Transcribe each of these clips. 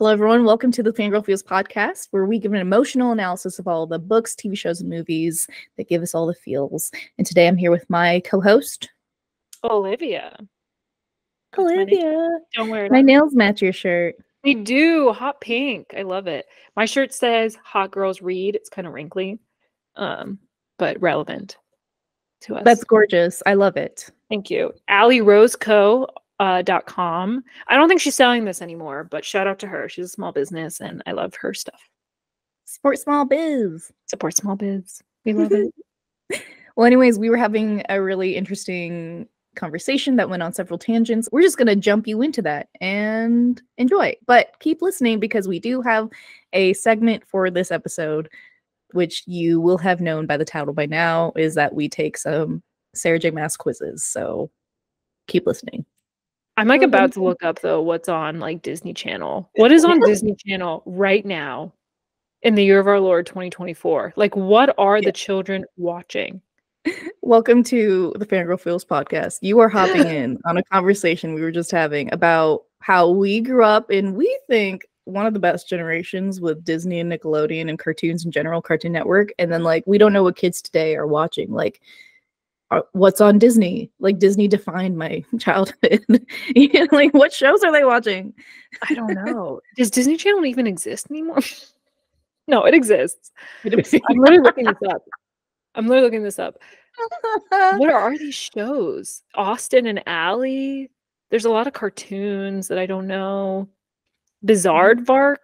Hello, everyone. Welcome to the Fangirl Feels podcast, where we give an emotional analysis of all the books, TV shows, and movies that give us all the feels. And today I'm here with my co-host, Olivia. Olivia. Don't wear it. My nails match your shirt. They do. Hot pink. I love it. My shirt says Hot Girls Read. It's kind of wrinkly, but relevant to us. That's gorgeous. I love it. Thank you. AllieRoseCo.com. I don't think she's selling this anymore, but shout out to her. She's a small business and I love her stuff. Support small biz. Support small biz. We love it. Well, anyways, we were having a really interesting conversation that went on several tangents. We're just going to jump you into that and enjoy. But keep listening because we do have a segment for this episode, which you will have known by the title by now, is that we take some Sarah J. Maas quizzes. So keep listening. I'm like about to look up though what's on like Disney Channel. What is on Disney Channel right now in the year of our Lord 2024? Like what are the children watching? Welcome to the Fangirl Feels podcast. You are hopping in on a conversation we were just having about how we grew up in, we think, one of the best generations with Disney and Nickelodeon and cartoons in general, Cartoon Network. And then like we don't know what kids today are watching. Like what's on Disney? Like Disney defined my childhood. Like what shows are they watching? I don't know. Does Disney Channel even exist anymore? No, it exists. I'm literally looking this up. What are these shows? Austin and Ally. There's a lot of cartoons that I don't know. Bizarrevark,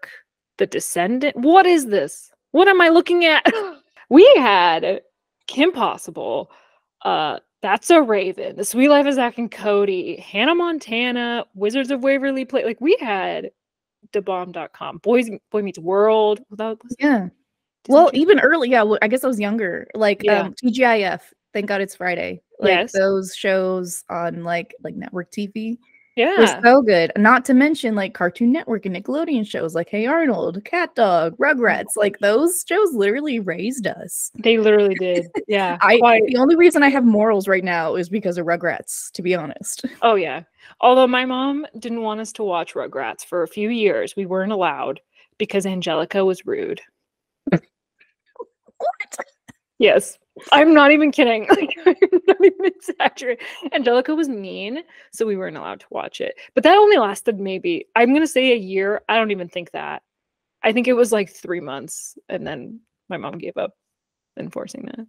The Descendant. What is this? What am I looking at? We had Kim Possible. That's a Raven, The Sweet Life of Zack and Cody, Hannah Montana, Wizards of Waverly Place. Like we had DaBomb.com, Boy Meets World. Yeah. Well, even early, yeah. I guess I was younger. Like TGIF. Thank God It's Friday. Like those shows on like network TV. Yeah, were so good. Not to mention like Cartoon Network and Nickelodeon shows like Hey Arnold, Cat Dog, Rugrats. Like those shows literally raised us. They literally did. Yeah. The only reason I have morals right now is because of Rugrats, to be honest. Oh yeah. Although my mom didn't want us to watch Rugrats for a few years. We weren't allowed because Angelica was rude. What? Yes. I'm not even kidding. Like, I'm not even exaggerating. Angelica was mean, so we weren't allowed to watch it. But that only lasted maybe, I'm going to say a year. I don't even think that. I think it was like 3 months, and then my mom gave up enforcing that.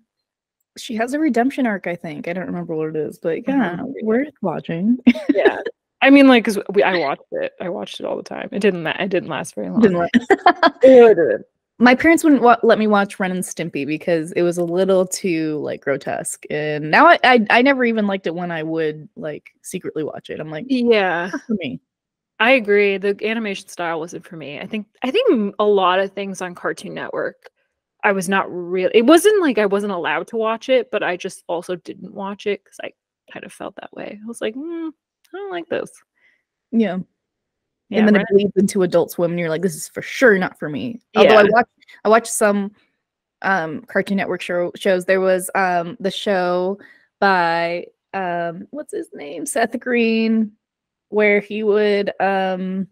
She has a redemption arc, I think. I don't remember what it is, but yeah, worth watching. Yeah. I mean, like, because I watched it. I watched it all the time. It didn't last very long. It didn't. My parents wouldn't let me watch Ren and Stimpy because it was a little too like grotesque, and now I never even liked it when I would like secretly watch it. I'm like, yeah, not for me. I agree. The animation style wasn't for me. I think a lot of things on Cartoon Network, I was not really. It wasn't like I wasn't allowed to watch it, but I just also didn't watch it because I kind of felt that way. I was like, I don't like this. Yeah. And then it bleeds into Adult Swim, and you're like, "This is for sure not for me." Although I watched some Cartoon Network shows. There was the show by what's his name, Seth Green, where he would do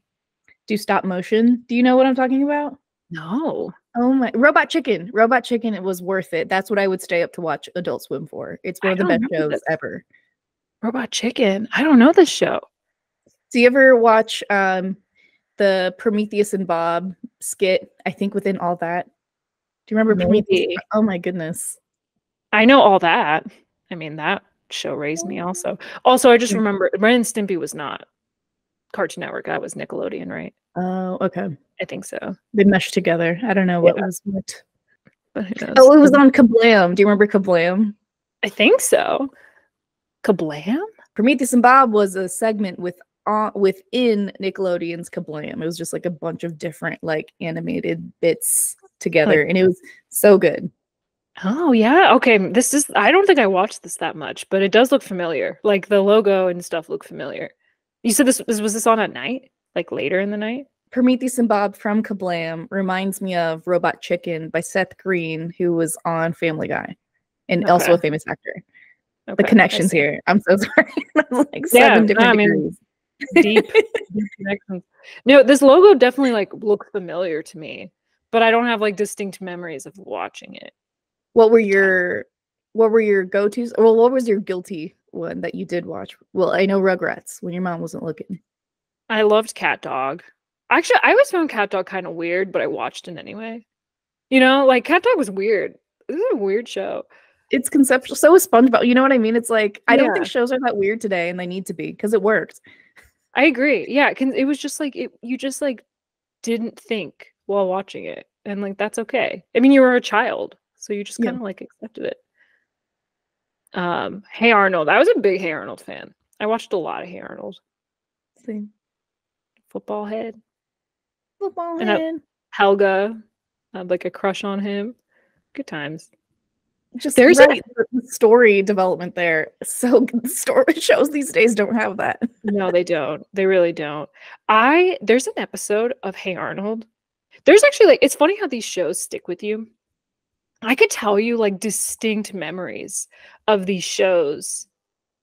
stop motion. Do you know what I'm talking about? No. Oh my, Robot Chicken. Robot Chicken. It was worth it. That's what I would stay up to watch Adult Swim for. It's one of the best shows ever. Robot Chicken. I don't know this show. Do you ever watch the Prometheus and Bob skit? I think within All That. Do you remember Prometheus? Oh my goodness. I know All That. I mean, that show raised me also. Also, I just remember Ren and Stimpy was not Cartoon Network. That was Nickelodeon, right? Oh, okay. I think so. They meshed together. I don't know what was what. But who knows? Oh, it was on Kablam. Do you remember Kablam? I think so. Kablam? Prometheus and Bob was a segment within Nickelodeon's Kablam. It was just like a bunch of different like animated bits together, and it was so good. Oh yeah. Okay. I don't think I watched this that much, but it does look familiar. Like the logo and stuff look familiar. You said was this on at night? Like later in the night? Prometheus and Bob from Kablam reminds me of Robot Chicken by Seth Green, who was on Family Guy and also a famous actor. The connections here. I'm so sorry. Like 7 different degrees. Deep connections. No, this logo definitely like looks familiar to me, but I don't have like distinct memories of watching it. What were your go-tos? Well, what was your guilty one that you did watch? Well, I know Rugrats when your mom wasn't looking. I loved Cat Dog. Actually, I always found Cat Dog kind of weird, but I watched it anyway. You know, like Cat Dog was weird. This is a weird show. It's conceptual. So is SpongeBob. You know what I mean? It's like I don't think shows are that weird today, and they need to be because it worked. I agree. Yeah, it was just like you just like didn't think while watching it, and like that's okay. I mean, you were a child, so you just kind of like accepted it. Hey Arnold. I was a big Hey Arnold fan. I watched a lot of Hey Arnold. Same. Football head. Football and head. Helga. I had like a crush on him. Good times. Just there's a story development there. So story shows these days don't have that. No, they don't. They really don't. There's an episode of Hey Arnold. There's actually like it's funny how these shows stick with you. I could tell you like distinct memories of these shows.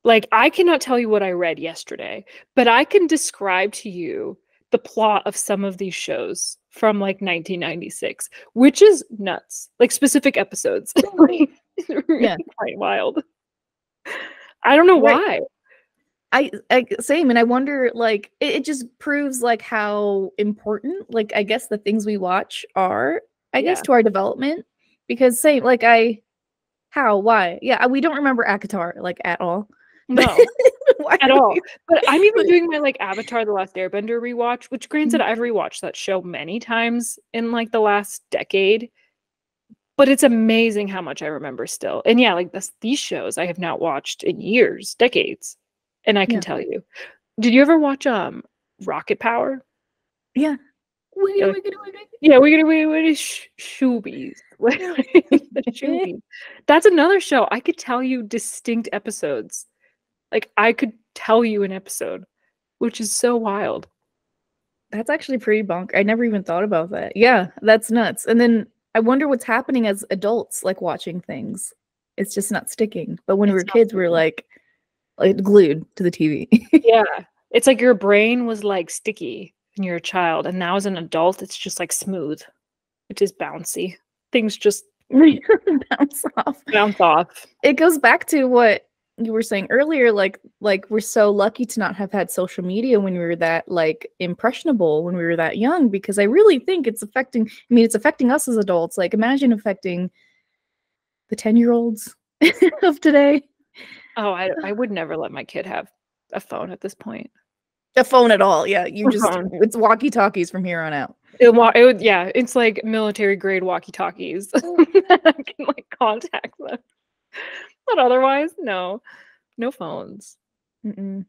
Like I cannot tell you what I read yesterday, but I can describe to you the plot of some of these shows from like 1996, which is nuts. Like specific episodes. Really quite wild. I don't know why. I same, and I wonder like it just proves like how important like I guess the things we watch are I guess to our development because same like why we don't remember ACOTAR like at all. No. At all. But I'm even doing my like Avatar The Last Airbender rewatch, which granted I've rewatched that show many times in like the last decade. But it's amazing how much I remember still. And yeah, like these shows I have not watched in years, decades. And I can tell you. Did you ever watch Rocket Power? Yeah. Yeah, shoobies. Shoobies. That's another show. I could tell you distinct episodes. Like I could tell you an episode, which is so wild. That's actually pretty bonk. I never even thought about that. Yeah, that's nuts. And then I wonder what's happening as adults, like watching things. It's just not sticking. But when we were kids, we were like glued to the TV. Yeah. It's like your brain was like sticky when you're a child. And now as an adult, it's just like smooth. It is bouncy. Things just bounce off. It goes back to what you were saying earlier, like we're so lucky to not have had social media when we were that like impressionable when we were that young, because I really think it's affecting us as adults. Like imagine affecting the 10-year-olds of today. Oh, I would never let my kid have a phone at this point. A phone at all. Yeah, it's walkie-talkies from here on out. It's like military grade walkie-talkies. I can like contact them. But otherwise, no phones. Go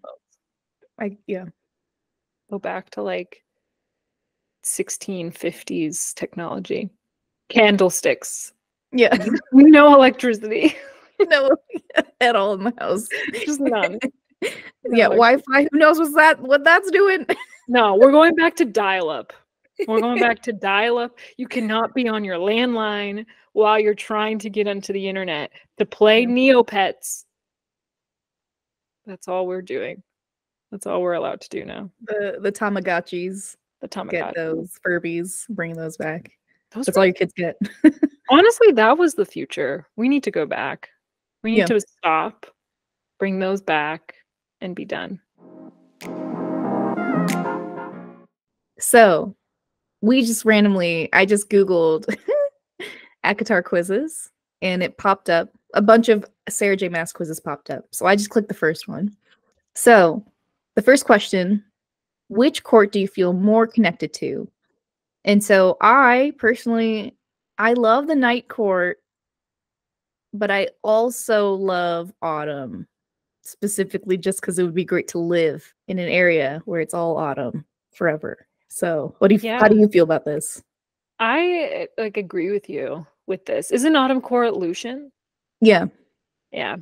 back to like 1650s technology. Candlesticks. Yeah. No electricity. No at all in the house. Just none. Yeah, Wi-Fi. Who knows what that's doing? No, we're going back to dial-up. We're going back to dial-up. You cannot be on your landline while you're trying to get onto the internet to play Neopets. That's all we're doing. That's all we're allowed to do now. The Tamagotchis. Get those Furbies. Bring those back. That's all your kids get. Honestly, that was the future. We need to go back. We need to stop, bring those back, and be done. So, I just Googled ACOTAR quizzes, and it popped up. A bunch of Sarah J. Maas quizzes popped up. So I just clicked the first one. So, the first question, which court do you feel more connected to? And so I personally, I love the night court, but I also love autumn, specifically just because it would be great to live in an area where it's all autumn forever. So how do you feel about this? I like agree with you with this. Isn't autumn court Lucian? Yeah. Yeah.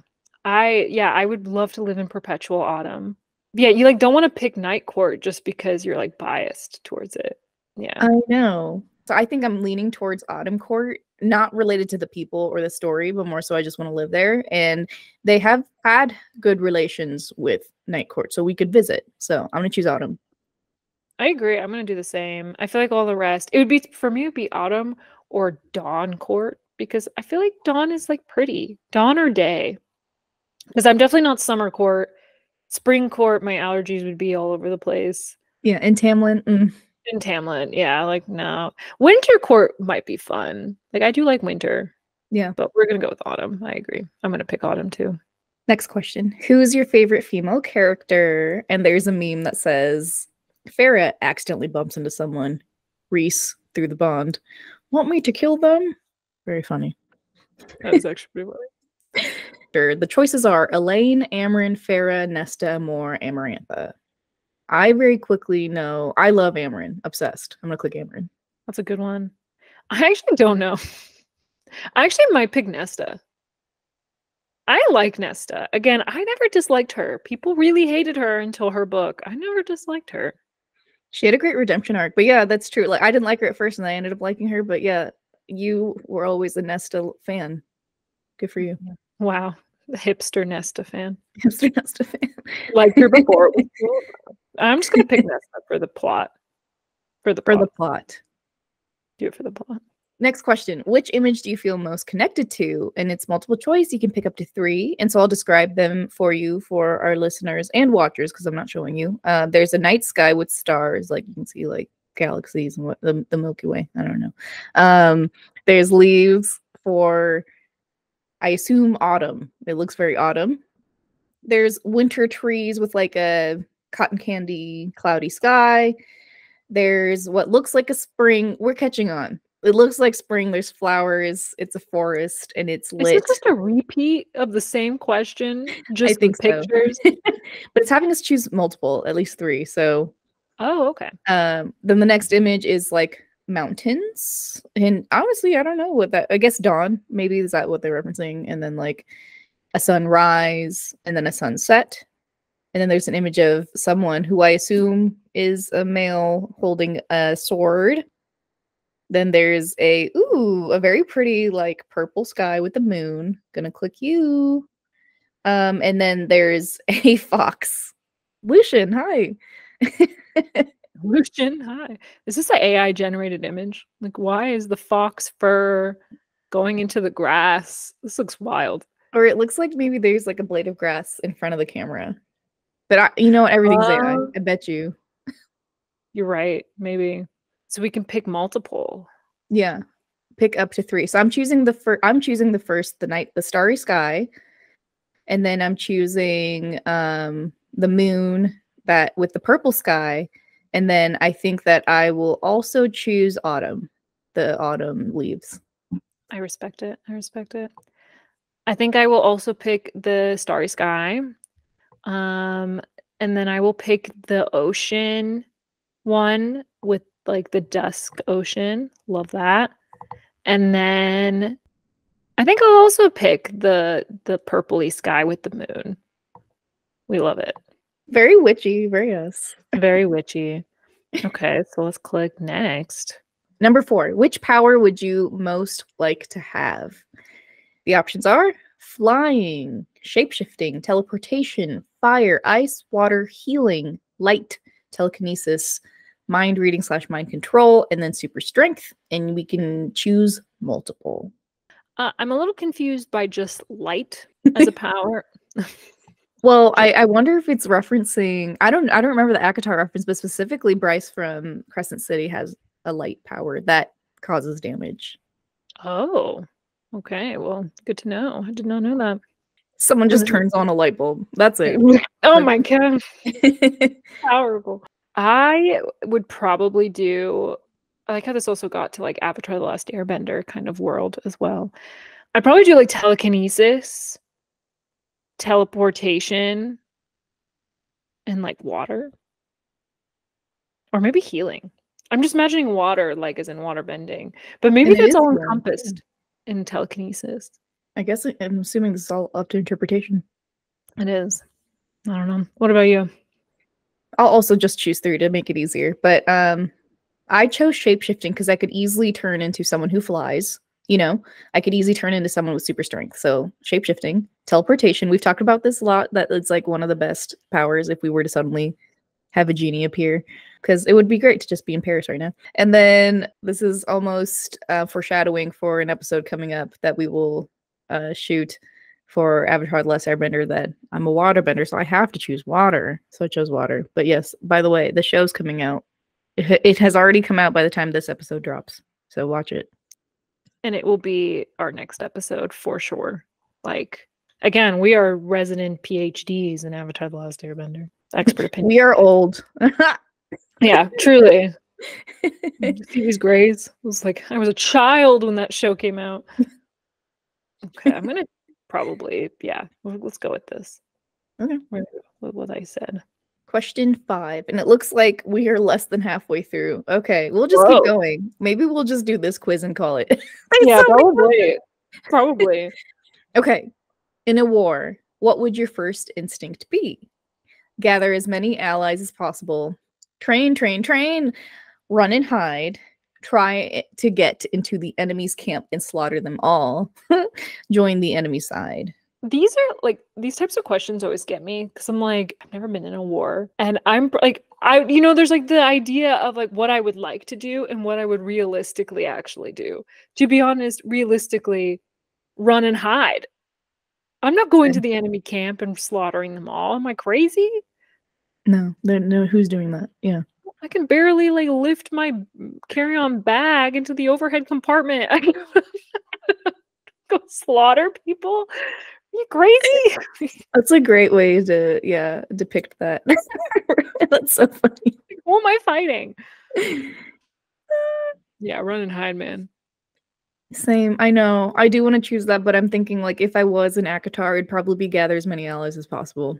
I would love to live in perpetual autumn. Yeah, you like don't want to pick night court just because you're like biased towards it. Yeah. I know. So I think I'm leaning towards Autumn Court, not related to the people or the story, but more so I just want to live there. And they have had good relations with Night Court, so we could visit. So I'm going to choose Autumn. I agree. I'm going to do the same. I feel like all the rest, it would be, for me, it would be Autumn or Dawn Court, because I feel like Dawn is like pretty. Dawn or day. Because I'm definitely not Summer Court. Spring Court, my allergies would be all over the place. Yeah, and Tamlin. In Tamlin, yeah, like no. Winter Court might be fun. Like I do like winter. Yeah. But we're gonna go with Autumn. I agree. I'm gonna pick Autumn too. Next question. Who's your favorite female character? And there's a meme that says Farrah accidentally bumps into someone. Reese through the bond. Want me to kill them? Very funny. That is actually pretty funny. Sure. The choices are Elaine, Amryn, Farrah, Nesta, Amor, Amarantha. I very quickly know I love Amryn. Obsessed. I'm gonna click Amryn. That's a good one. I actually don't know. I actually might pick Nesta. I like Nesta. Again, I never disliked her. People really hated her until her book. I never disliked her. She had a great redemption arc, but yeah, that's true. Like I didn't like her at first, and I ended up liking her. But yeah, you were always a Nesta fan. Good for you. Wow, the hipster Nesta fan. Hipster Nesta fan. Liked her before. I'm just gonna pick Nesta for the plot. For the plot. Do it for the plot. Next question. Which image do you feel most connected to? And it's multiple choice. You can pick up to 3. And so I'll describe them for you, for our listeners and watchers, because I'm not showing you. There's a night sky with stars. Like you can see like galaxies and what the Milky Way. I don't know. There's leaves for, I assume, autumn. It looks very autumn. There's winter trees with like a cotton candy cloudy sky. There's what looks like a spring. We're catching on. It looks like spring. There's flowers. It's a forest, and it's lit. Is this just a repeat of the same question? Just I think pictures? So. But it's having us choose multiple, at least 3. So, oh, okay. Then the next image is like mountains, and honestly, I don't know what that. I guess dawn. Maybe is that what they're referencing? And then like a sunrise, and then a sunset, and then there's an image of someone who I assume is a male holding a sword. Then there's a very pretty like purple sky with the moon. Gonna click you. And then there's a fox. Lucian, hi. Lucian, hi. Is this an AI generated image? Like, why is the fox fur going into the grass? This looks wild. Or it looks like maybe there's like a blade of grass in front of the camera. But you know, everything's AI. I bet you. You're right. Maybe. So we can pick multiple. Yeah. Pick up to 3. So I'm choosing the first. I'm choosing the first, the starry sky. And then I'm choosing the moon that with the purple sky. And then I think that I will also choose autumn, the autumn leaves. I respect it. I respect it. I think I will also pick the starry sky. And then I will pick the ocean one with like the dusk ocean. Love that. And then I think I'll also pick the purpley sky with the moon. We love it. Very witchy, very us. Very witchy. Okay, so let's click next. Number 4. Which power would you most like to have? The options are flying, shapeshifting, teleportation, fire, ice, water, healing, light, telekinesis, mind reading / mind control, and then super strength. And we can choose multiple. I'm a little confused by just light as a power. Well, I wonder if it's referencing. I don't remember the ACOTAR reference, but specifically Bryce from Crescent City has a light power that causes damage. Oh, okay. Well, good to know. I did not know that. Someone just turns on a light bulb. That's it. Oh my god. Powerful. I would probably do. I like how this also got to like Avatar: The Last Airbender kind of world as well. I'd probably do like telekinesis, teleportation, and like water. Or maybe healing. I'm just imagining water like as in water bending. But maybe that's all encompassed in telekinesis. I guess I'm assuming this is all up to interpretation. It is. I don't know. What about you? I'll also just choose 3 to make it easier. But I chose shapeshifting because I could easily turn into someone who flies. You know, I could easily turn into someone with super strength. So shapeshifting, teleportation. We've talked about this a lot. That it's like one of the best powers if we were to suddenly have a genie appear, because it would be great to just be in Paris right now. And then this is almost foreshadowing for an episode coming up that we will shoot for Avatar: The Last Airbender, that I'm a waterbender, so I have to choose water. So I chose water. But yes, by the way, the show's coming out. It has already come out by the time this episode drops. So watch it. And it will be our next episode for sure. Like, again, we are resident PhDs in Avatar: The Last Airbender. Expert opinion. We are old. Yeah, truly. See these grays? It was like I was a child when that show came out. Okay, I'm gonna probably, yeah, let's go with this. Okay. With what I said. Question 5, and it looks like we are less than halfway through. Okay, we'll just keep going. Maybe we'll just do this quiz and call it. Yeah, probably. Okay. In a war, what would your first instinct be? Gather as many allies as possible. Train, run and hide. Try to get into the enemy's camp and slaughter them all. Join the enemy side. These are like, these types of questions always get me because I'm like, I've never been in a war. And I'm like, there's like the idea of like what I would like to do and what I would realistically actually do. To be honest, realistically, run and hide. I'm not going to the enemy camp and slaughtering them all. Am I crazy? No, who's doing that? Yeah. I can barely like lift my carry-on bag into the overhead compartment. I can go slaughter people. Are you crazy? That's a great way to depict that. That's so funny. Who am I fighting? Yeah, run and hide, man. Same. I know. I do want to choose that, but I'm thinking like if I was an ACOTAR, it'd probably be gather as many allies as possible.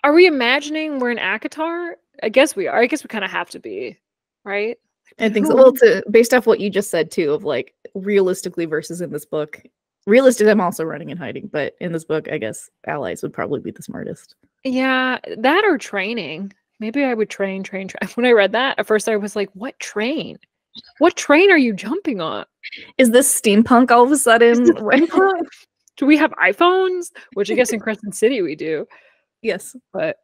Are we imagining we're an ACOTAR? I guess we are. I guess we kind of have to be, right? I think so. Well, based off what you just said too, of like realistically versus in this book. Realistically, I'm also running and hiding, but in this book, I guess allies would probably be the smartest. Yeah, that or training. Maybe I would train. When I read that, at first I was like, what train? What train are you jumping on? Is this steampunk all of a sudden? Do we have iPhones? Which I guess in Crescent City we do. Yes. But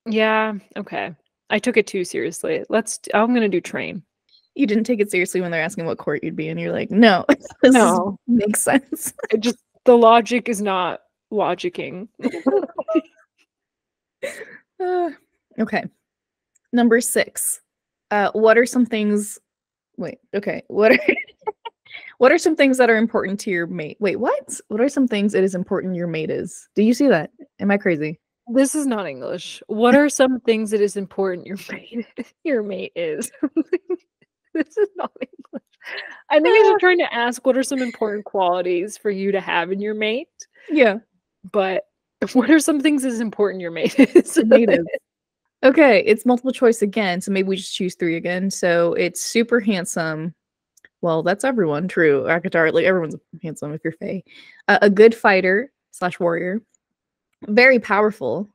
yeah, okay. I took it too seriously. I'm gonna do train. You didn't take it seriously when they're asking what court you'd be in. You're like, no, makes sense. The logic is not logicking. Okay. Number 6. What are some things? Wait. Okay. What are some things that are important to your mate? Wait, what? What are some things it is important your mate is? Do you see that? Am I crazy? This is not English. What are some things it is important your mate is? This is not English. I think I'm just trying to ask what are some important qualities for you to have in your mate? Yeah. But what are some things is important your mate is? Okay, it's multiple choice again, so maybe we just choose 3 again. So it's super handsome. Well, that's everyone. True. ACOTAR, like everyone's handsome if you're Fae. A good fighter / warrior. Very powerful.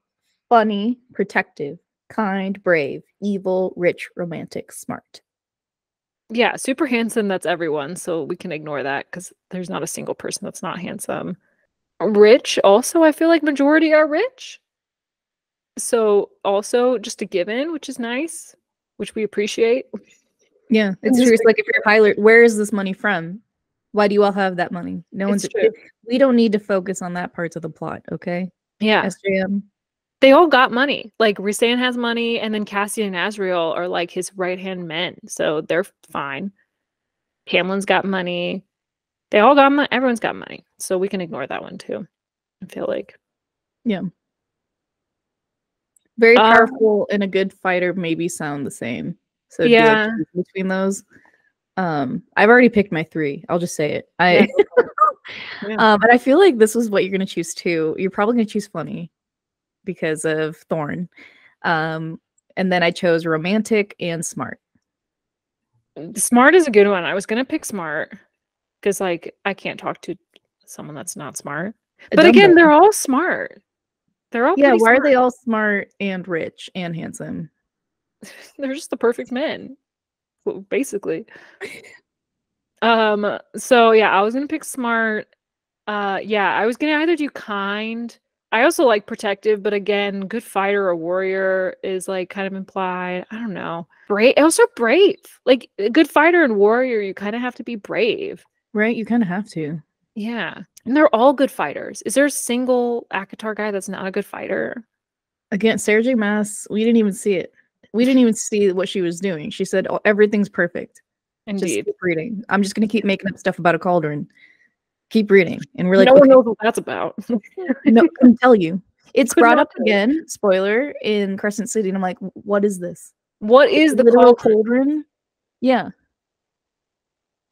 Funny. Protective. Kind. Brave. Evil. Rich. Romantic. Smart. Yeah, super handsome, that's everyone, so we can ignore that because there's not a single person that's not handsome. Rich, also, I feel like majority are rich. So also just a given, which is nice, which we appreciate. Yeah, it's just like if you're a pilot, where is this money from? Why do you all have that money? No one's. We don't need to focus on that parts of the plot, okay? Yeah. SJM. They all got money. Like Rhysand has money, and then Cassian and Azrael are like his right-hand men, so they're fine. Hamlin's got money. They all got money. Everyone's got money, so we can ignore that one too. I feel like. Yeah. Very powerful and a good fighter maybe sound the same. So yeah, between those, I've already picked my 3. I'll just say it. But I feel like this was what you're gonna choose too. You're probably gonna choose funny because of Thorn. And then I chose romantic and smart. Smart is a good one. I was gonna pick smart because like I can't talk to someone that's not smart. But again, they're all smart. They're all why smart. are they all smart and rich and handsome? They're just the perfect men, basically. So yeah, I was gonna pick smart. Yeah, I was gonna either do kind. I also like protective, but again, good fighter or warrior is like kind of implied. I don't know. Brave, also brave. Like a good fighter and warrior, you kind of have to be brave. Right? You kind of have to. Yeah. And they're all good fighters. Is there a single ACOTAR guy that's not a good fighter? Again, Sarah J. Maas, we didn't even see it. We didn't even see what she was doing. She said, oh, everything's perfect. Indeed. Just keep reading. I'm just going to keep making up stuff about a cauldron. Keep reading. And we're like, no one knows what that's about. No, couldn't tell you. It's brought up again, spoiler, in Crescent City. And I'm like, what is this? What is the literal cauldron? Yeah.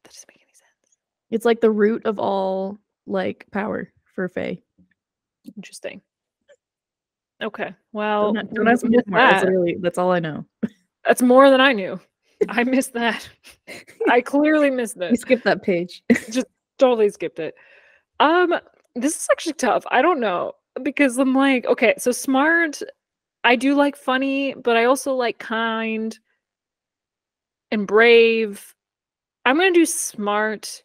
That doesn't make any sense. It's like the root of all like power for Fae. Interesting. Okay. Well, don't ask me more. That's all I know. That's more than I knew. I missed that. I clearly missed that. You skipped that page. Just totally skipped it. This is actually tough. I don't know, because I'm like, okay, so smart. I do like funny, but I also like kind and brave. I'm gonna do smart,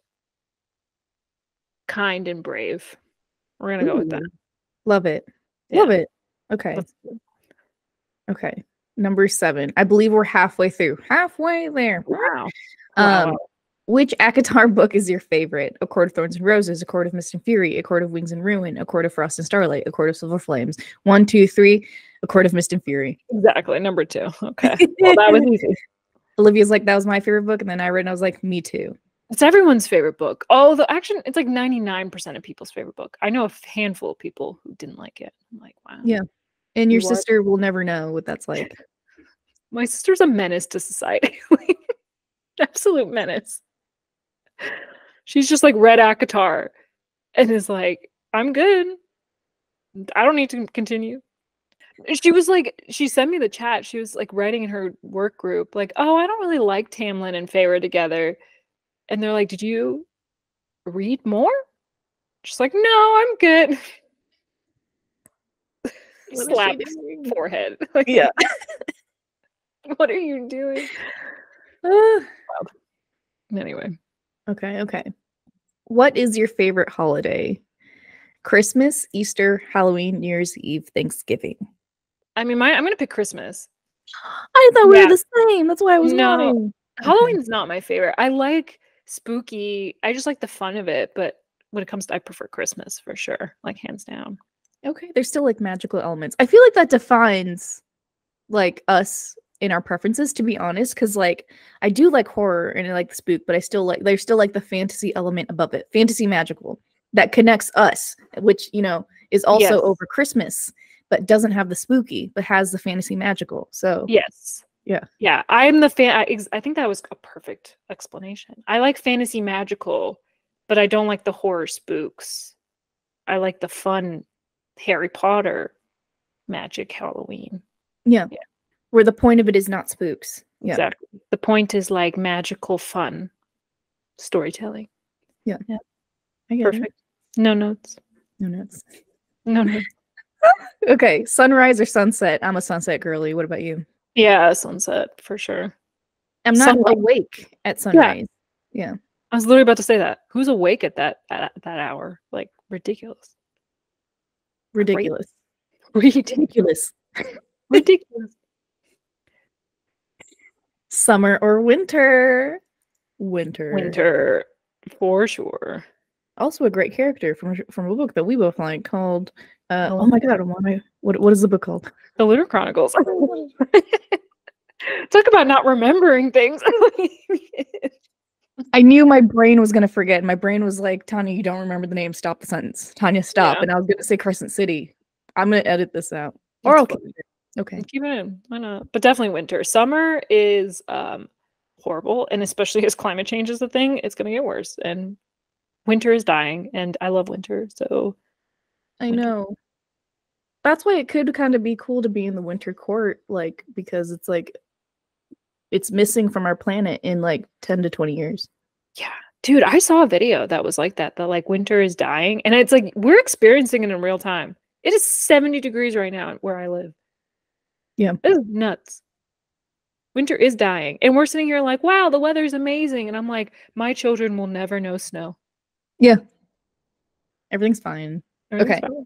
kind, and brave. We're gonna go with that. Love it. Yeah. Love it. Okay. Okay. Number 7. I believe we're halfway through. Halfway there. Wow. Which ACOTAR book is your favorite? A Court of Thorns and Roses, A Court of Mist and Fury, A Court of Wings and Ruin, A Court of Frost and Starlight, A Court of Silver Flames. 1, 2, 3. A Court of Mist and Fury. Exactly. Number 2. Okay. Well, that was easy. Olivia's like, that was my favorite book, and then I read and I was like, me too. It's everyone's favorite book. Although actually, it's like 99% of people's favorite book. I know a handful of people who didn't like it. I'm like, wow. Yeah. And your sister will never know what that's like. My sister's a menace to society. Absolute menace. She's just like read ACOTAR and is like, I'm good. I don't need to continue. She was like, she sent me the chat. She was like writing in her work group, like, oh, I don't really like Tamlin and Feyre together. And they're like, did you read more? She's like, no, I'm good. Slap forehead. Like, yeah. What are you doing? Anyway. Okay. What is your favorite holiday? Christmas, Easter, Halloween, New Year's Eve, Thanksgiving. I mean, I'm going to pick Christmas. I thought we were the same. That's why I was nodding. Halloween's not my favorite. I like spooky. I just like the fun of it. But when it comes to, I prefer Christmas for sure. Like, hands down. Okay. There's still like magical elements. I feel like that defines like us in our preferences, to be honest, because like I do like horror and I like the spook, but there's still like the fantasy element above it, fantasy magical that connects us, which is also over Christmas, but doesn't have the spooky, but has the fantasy magical. So yeah, I'm the fan. I think that was a perfect explanation. I like fantasy magical, but I don't like the horror spooks. I like the fun Harry Potter magic Halloween. Yeah. Where the point of it is not spooks. Yeah. Exactly. The point is like magical fun storytelling. Yeah. Perfect. No notes. Okay. Sunrise or sunset? I'm a sunset girly. What about you? Yeah, sunset for sure. I'm not awake at sunrise. Yeah. I was literally about to say that. Who's awake at that hour? Like, ridiculous. Ridiculous. Summer or winter? Winter, for sure. Also a great character from a book that we both like called oh my god, what is the book called? The Lunar Chronicles. Talk about not remembering things. I knew my brain was gonna forget. My brain was like, Tanya, you don't remember the name, stop the sentence. Tanya, stop. And I was gonna say Crescent City. I'm gonna edit this out. Or I'll keep it. Okay. Keep it in. Why not? But definitely winter. Summer is horrible, and especially as climate change is the thing, it's gonna get worse. And winter is dying, and I love winter, so I know. That's why it could kind of be cool to be in the winter court, like, because it's like it's missing from our planet in like 10 to 20 years. Yeah. Dude, I saw a video that was like that like winter is dying, and it's like we're experiencing it in real time. It is 70 degrees right now where I live. Yeah. It is nuts. Winter is dying. And we're sitting here like, wow, the weather's amazing. And I'm like, my children will never know snow. Yeah. Everything's fine. Everything's Okay. fine.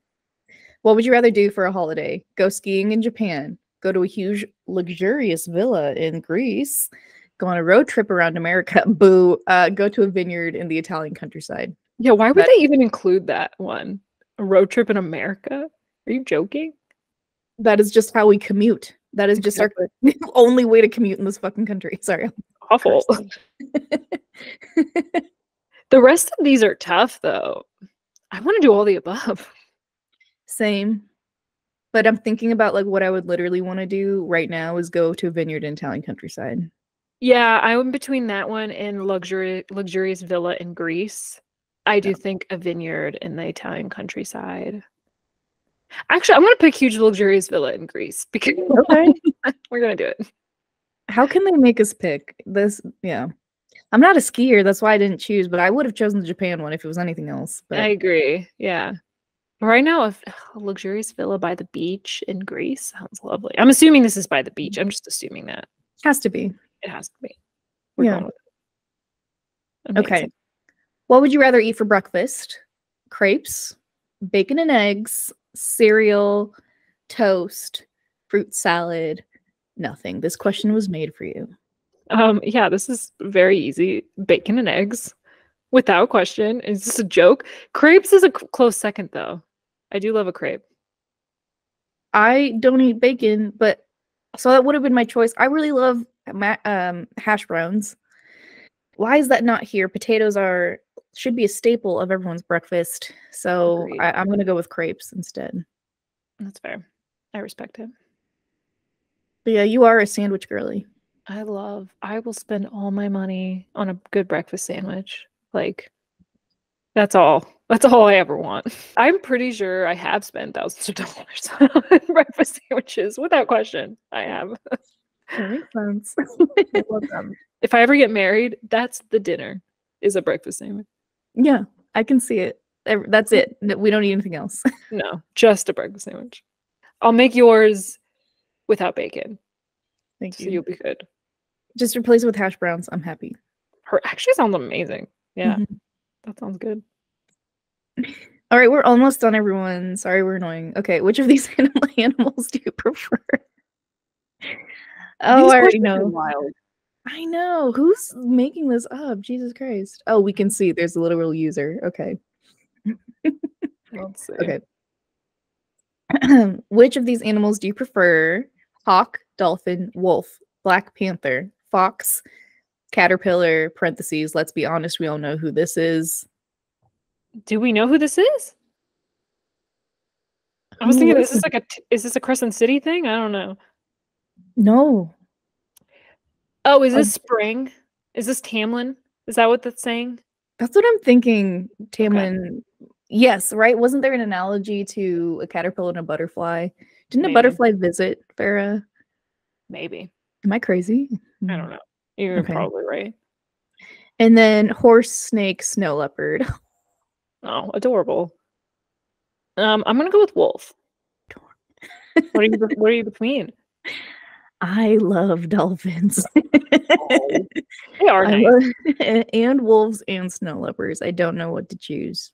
What would you rather do for a holiday? Go skiing in Japan, go to a huge, luxurious villa in Greece, go on a road trip around America, boo, go to a vineyard in the Italian countryside. Yeah, why would they even include that one? A road trip in America? Are you joking? That is just how we commute. That is just our only way to commute in this fucking country. Sorry. Awful. The rest of these are tough, though. I want to do all the above. Same. But I'm thinking about like what I would literally want to do right now is go to a vineyard in Italian countryside. Yeah, I'm between that one and luxurious villa in Greece. I do think a vineyard in the Italian countryside. Actually, I'm going to pick huge luxurious villa in Greece because we're going to do it. How can they make us pick this? Yeah. I'm not a skier. That's why I didn't choose, but I would have chosen the Japan one if it was anything else. But I agree. Yeah. Right now, a luxurious villa by the beach in Greece sounds lovely. I'm assuming this is by the beach. I'm just assuming that. Has to be. It has to be. We're going with it. Okay. What would you rather eat for breakfast? Crepes, bacon and eggs, cereal, toast, fruit salad, nothing. This question was made for you. Yeah, this is very easy. Bacon and eggs, without question. Is this a joke? Crepes is a close second, though. I do love a crepe. I don't eat bacon, but so that would have been my choice. I really love hash browns. Why is that not here? Potatoes should be a staple of everyone's breakfast. So I'm going to go with crepes instead. That's fair. I respect it. But yeah, you are a sandwich girly. I will spend all my money on a good breakfast sandwich. Like, that's all I ever want. I'm pretty sure I have spent thousands of dollars on breakfast sandwiches. Without question, I have. That makes sense. I love them. If I ever get married, that's the dinner, is a breakfast sandwich. Yeah, I can see it. That's it. We don't need anything else. No, just a breakfast sandwich. I'll make yours without bacon. Thank you. So you'll be good. Just replace it with hash browns. I'm happy. Her actually sounds amazing. Yeah, that sounds good. All right, we're almost done, everyone. Sorry, we're annoying. Okay, which of these animals do you prefer? Oh, I already know. Wild. I know. Who's making this up? Jesus Christ. Oh, we can see. There's a literal user. Okay. Let's see. Okay. Which of these animals do you prefer? Hawk, dolphin, wolf, black panther, fox, caterpillar, parentheses. Let's be honest, we all know who this is. Do we know who this is? I was thinking, is this a Crescent City thing? I don't know. No. Oh, is this spring? Is this Tamlin? Is that what that's saying? That's what I'm thinking. Tamlin. Okay. Yes, right? Wasn't there an analogy to a caterpillar and a butterfly? Didn't a butterfly visit Farah? Maybe. Am I crazy? I don't know. You're probably right. And then horse, snake, snow leopard. Oh, adorable. I'm gonna go with wolf. What are you between? I love dolphins. They are nice. And wolves and snow leopards. I don't know what to choose.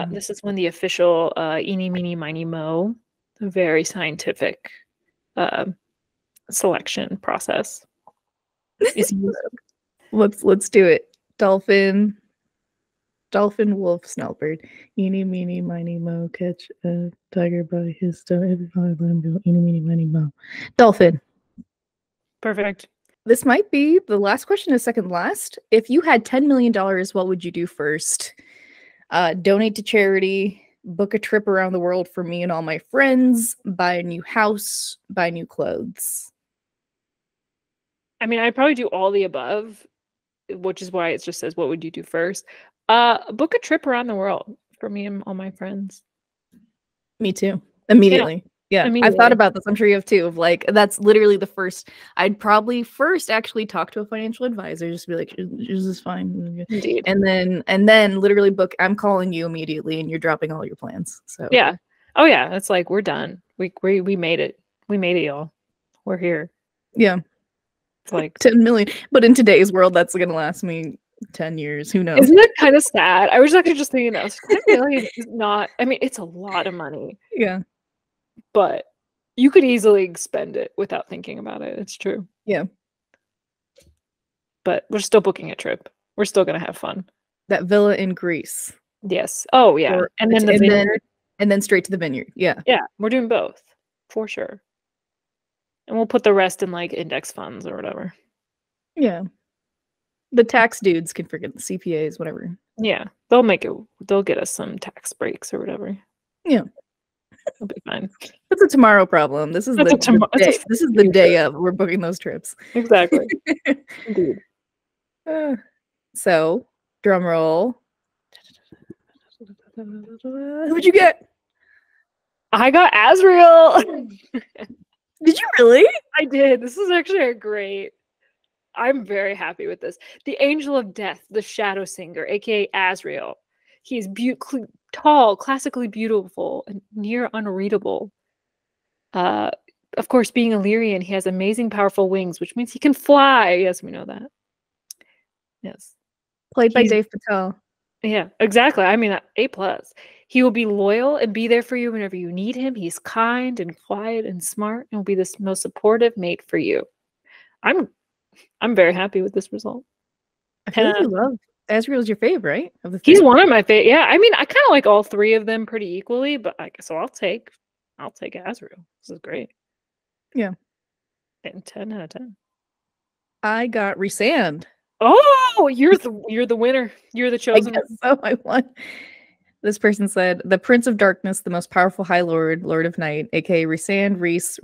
This is when the official eeny, meeny, miny, mo, very scientific selection process is used. Let's do it. Dolphin, wolf, snow leopard. Eeny, meeny, miny, mo, catch a tiger by his toe. Everybody let him go. Eeny, meeny, miny, mo. Dolphin. Perfect. This might be the last question is second last. If you had $10 million, what would you do first? Donate to charity, book a trip around the world for me and all my friends, buy a new house, buy new clothes. I mean, I'd probably do all the above, which is why it just says, what would you do first? Book a trip around the world for me and all my friends. Me too. Immediately. Yeah. I've thought about this. I'm sure you have too. Of like, that's literally the first. I'd probably first actually talk to a financial advisor, just be like, is this fine? Indeed. And then literally book. I'm calling you immediately, and you're dropping all your plans. So yeah. Oh yeah. It's like we're done. We made it. We made it, y'all. We're here. Yeah. It's like 10 million. But in today's world, that's going to last me 10 years. Who knows? Isn't that kind of sad? I was actually just thinking that. 10 million is not, I mean, it's a lot of money. Yeah. But you could easily spend it without thinking about it. It's true. Yeah. But we're still booking a trip. We're still going to have fun. That villa in Greece. Yes. Oh, yeah. And then the vineyard. And then straight to the vineyard. Yeah. Yeah. We're doing both. For sure. And we'll put the rest in like index funds or whatever. Yeah. The tax dudes can forget the CPAs, whatever. Yeah. They'll get us some tax breaks or whatever. Yeah. It'll be fine. That's a tomorrow problem. This is the day of we're booking those trips. Exactly. Indeed. So, drum roll. Who'd you get? I got Azrael. Did you really? I did. This is actually I'm very happy with this. The Angel of Death, the Shadow Singer, aka Azrael. He is tall, classically beautiful, and near unreadable. Of course, being Illyrian, he has amazing, powerful wings, which means he can fly. Yes, we know that. Yes. Played by Dave Patel. Yeah, exactly. I mean, A+. He will be loyal and be there for you whenever you need him. He's kind and quiet and smart and will be the most supportive mate for you. I'm very happy with this result. I feel like you love Azrael's your favorite, right? Of the he's one of my favorite. Yeah, I mean, I kind of like all three of them pretty equally, but I'll take Azrael. This is great. Yeah. And 10 out of 10. I got Rhysand. Oh, you're the winner. You're the chosen one. So I won. This person said, the Prince of Darkness, the most powerful High Lord, Lord of Night, aka Rhysand, Reese.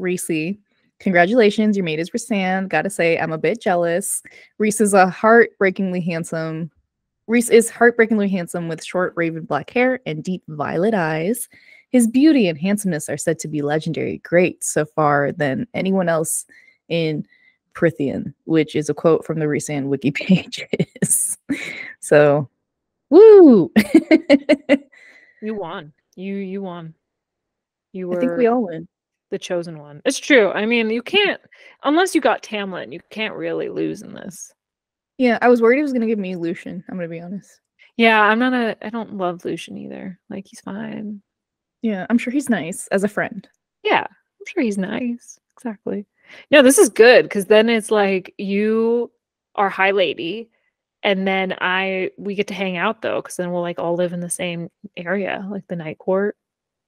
Congratulations, your mate is Rhysand. Gotta say, I'm a bit jealous. Reese is heartbreakingly handsome with short raven black hair and deep violet eyes. His beauty and handsomeness are said to be legendary, great so far than anyone else in Prythian, which is a quote from the Rhysand wiki pages. So, woo! You won. You won. You were. I think we all win. The chosen one. It's true. I mean, you can't, unless you got Tamlin, you can't really lose in this. Yeah, I was worried he was gonna give me Lucian. I'm gonna be honest. Yeah, I don't love Lucian either. Like, he's fine. Yeah, I'm sure he's nice as a friend. Yeah, I'm sure he's nice. Exactly. No, this is good because then it's like you are High Lady, and then we get to hang out though, because then we'll like all live in the same area, like the Night Court.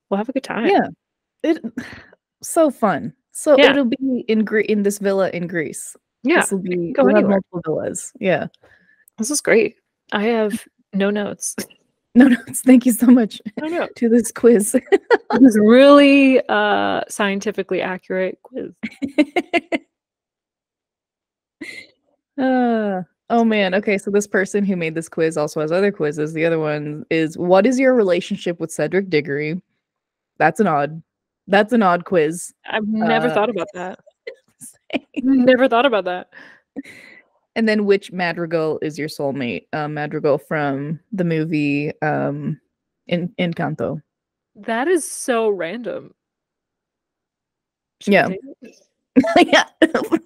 We'll have a good time. Yeah, so fun. So yeah. It'll be in this villa in Greece. Yeah, this will be. We'll have multiple villas. Yeah, this is great. I have no notes. No notes. Thank you so much to this quiz. It was really scientifically accurate quiz. Oh man. Okay, so this person who made this quiz also has other quizzes. The other one is, what is your relationship with Cedric Diggory? That's an odd quiz. I've never thought about that. Never thought about that. And then, which Madrigal is your soulmate? Madrigal from the movie Encanto. That is so random. Yeah. Yeah.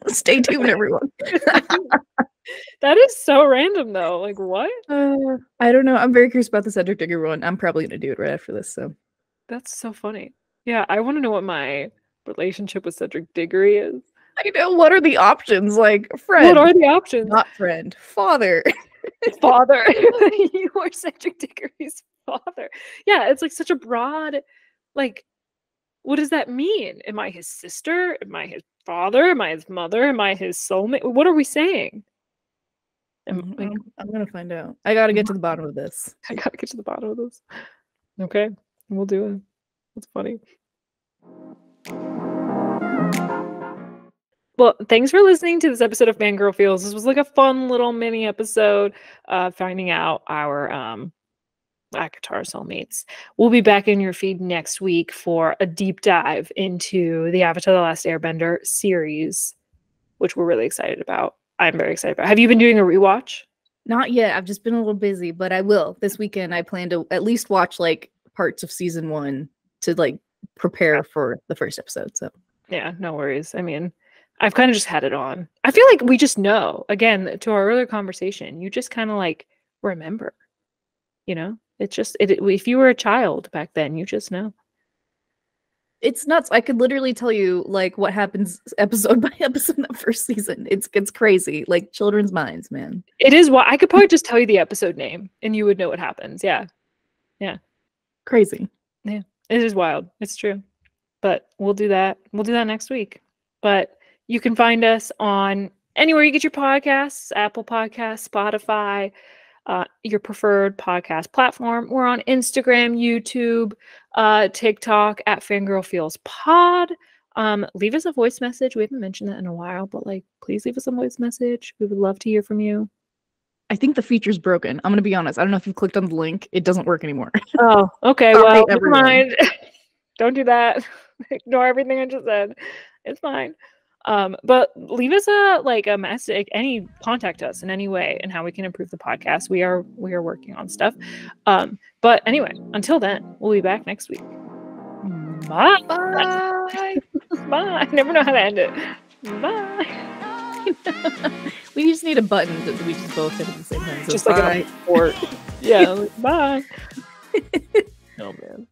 Stay tuned, everyone. That is so random, though. Like, what? I don't know. I'm very curious about the Cedric Diggory one. I'm probably gonna do it right after this. So that's so funny. Yeah, I want to know what my relationship with Cedric Diggory is. I know. What are the options? Like, friend. What are the options? Not friend. Father. Father. You are Cedric Diggory's father. Yeah, it's like such a broad, like, what does that mean? Am I his sister? Am I his father? Am I his mother? Am I his soulmate? What are we saying? I'm gonna find out. I gotta get to the bottom of this. I gotta get to the bottom of this. Okay, we'll do it. That's funny. Well, thanks for listening to this episode of Fangirl Feels. This was like a fun little mini episode finding out our ACOTAR soulmates. We'll be back in your feed next week for a deep dive into the Avatar: The Last Airbender series, which we're really excited about. I'm very excited about. Have you been doing a rewatch? Not yet. I've just been a little busy, but I will. This weekend, I plan to at least watch like parts of season 1 to like prepare for the first episode. So yeah, no worries. I mean, I've kind of just had it on. I feel like we just know. Again, to our earlier conversation, you just kind of like remember. You know, it's just if you were a child back then, you just know. It's nuts. I could literally tell you like what happens episode by episode in the first season. It's crazy. Like children's minds, man. It is what I could probably just tell you the episode name and you would know what happens. Yeah. Yeah. Crazy. Yeah. It is wild. It's true. But we'll do that. We'll do that next week. But you can find us on anywhere you get your podcasts, Apple Podcasts, Spotify, your preferred podcast platform. We're on Instagram, YouTube, TikTok at Fangirl Feels Pod. Leave us a voice message. We haven't mentioned that in a while, but like, please leave us a voice message. We would love to hear from you. I think the feature's broken. I'm gonna be honest. I don't know if you clicked on the link. It doesn't work anymore. Oh, okay. Well, never mind. Don't do that. Ignore everything I just said. It's fine. But leave us a message, contact us in any way and how we can improve the podcast. We are working on stuff. But anyway, until then, we'll be back next week. Bye. Bye. Bye. I never know how to end it. Bye. We just need a button that we just both hit at the same time. So just like a report. Yeah. Bye. Oh man.